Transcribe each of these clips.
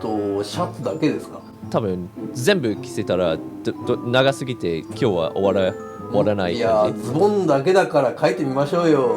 とシャツだけですか？多分全部着せたら長すぎて今日は終わらないいや感じ。ズボンだけだから書いてみましょうよ。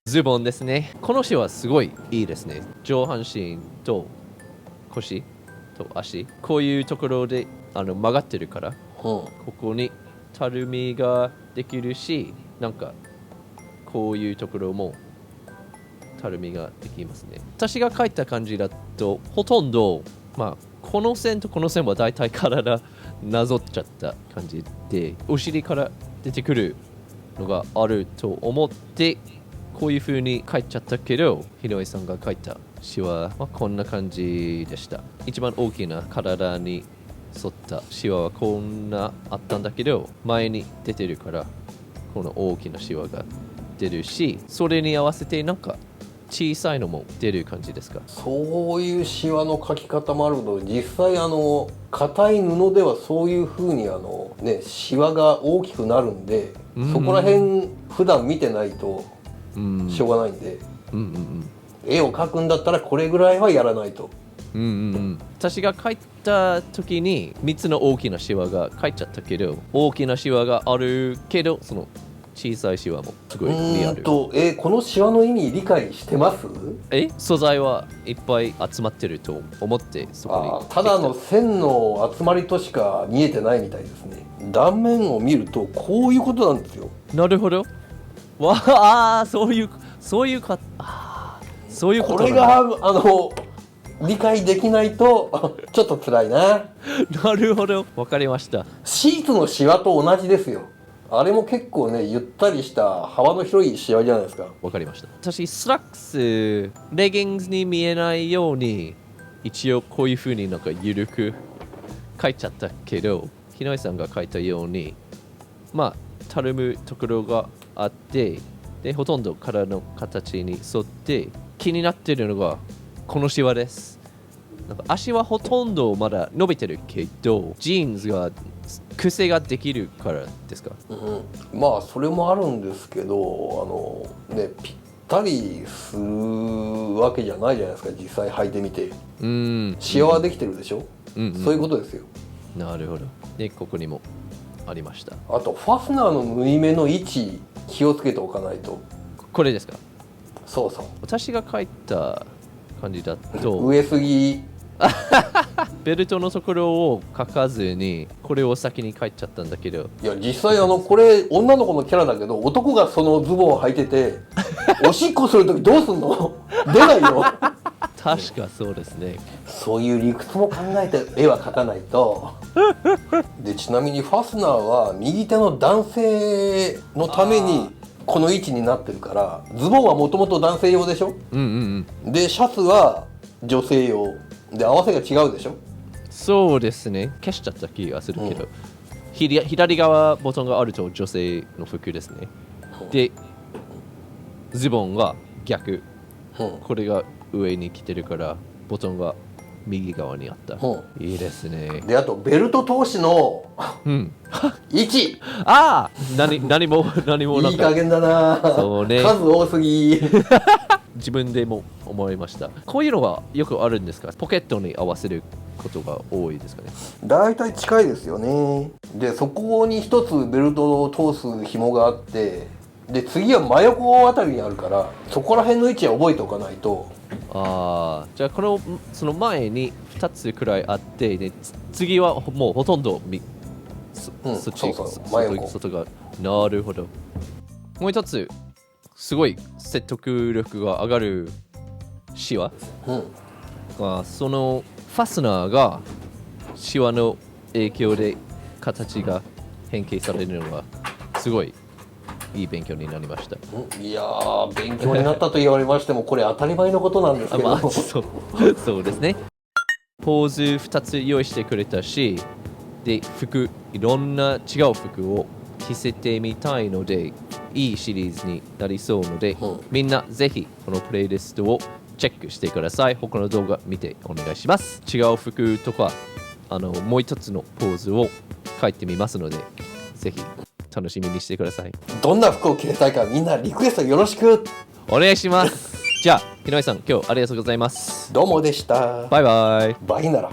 ズボンですね。このシワすごいいいですね。上半身と腰と足、こういうところで曲がってるから、ここにたるみができるし、なんかこういうところもたるみができますね。私が描いた感じだとほとんど、この線とこの線はだいたい体なぞっちゃった感じで、お尻から出てくるのがあると思ってこういう風に描いちゃったけど、ひろえさんが描いたシワはこんな感じでした。一番大きな体に沿ったシワはこんなあったんだけど、前に出てるからこの大きなシワが出るし、それに合わせてなんか小さいのも出る感じですか？そういうシワの描き方もあるけど、実際硬い布ではそういう風にシワが大きくなるんで、そこら辺普段見てないとしょうがないんで、絵を描くんだったらこれぐらいはやらないと。私が描いた時に3つの大きなシワが描いちゃったけど、大きなシワがあるけどその小さいシワもすごいリアル。このシワの意味理解してます？素材はいっぱい集まってると思ってそこにただの線の集まりとしか見えてないみたいですね。断面を見るとこういうことなんですよ。なるほど。そういうこと。これが理解できないとちょっと辛いな。なるほど、わかりました。シーツのシワと同じですよ。あれも結構ね、ゆったりした幅の広いシワじゃないですか。わかりました。私スラックスレギングスに見えないように一応こういう風になんか緩く描いちゃったけど、ひのえさんが描いたようにたるむところがあって、でほとんど体の形に沿って気になっているのがこのシワです。なんか足はほとんどまだ伸びてるけど、ジーンズが癖ができるからですか？それもあるんですけど、ぴったりするわけじゃないじゃないですか。実際履いてみてシワはできてるでしょ。そういうことですよ。なるほど。でここにもありました。あとファスナーの縫い目の位置気をつけておかないと。これですか？そうそう。私が書いた感じだと上杉ベルトのところを書かずにこれを先に書いちゃったんだけど、いや実際これ女の子のキャラだけど、男がそのズボンを履いてておしっこするときどうすんの？出ないよ。確かそうですね。そういう理屈も考えて絵は描かないとでちなみにファスナーは右手の男性のためにこの位置になってるから、ズボンはもともと男性用でしょ、でシャツは女性用で合わせが違うでしょ。そうですね。消しちゃった気がするけど、左側ボタンがあると女性の服ですね。でズボンは逆、これが上に来てるからボタンが右側にあった、いいですね。であとベルト通しの位置、ああ何もなんかいい加減だな。そうね、数多すぎ自分でも思いました。こういうのはよくあるんですか？ポケットに合わせることが多いですかね。だいたい近いですよね。でそこに一つベルトを通す紐があって、で次は真横あたりにあるから、そこら辺の位置は覚えておかないと。ああ、じゃあその前に2つくらいあって、で次はもうほとんどそっち外が。なるほど。もう一つすごい説得力が上がるシワ、そのファスナーがシワの影響で形が変形されるのがすごいいい勉強になりました。いやー、勉強になったと言われましてもこれ当たり前のことなんですけどそうですね。ポーズ2つ用意してくれたし、でいろんな違う服を着せてみたいのでいいシリーズになりそうので、みんなぜひこのプレイリストをチェックしてください。他の動画見てお願いします。違う服とかもう一つのポーズを書いてみますので、ぜひ楽しみにしてください。どんな服を着れたいかみんなリクエストよろしくお願いします。じゃあ、ひのえさん、今日ありがとうございます。どうもでした。バイバイ。バイなら。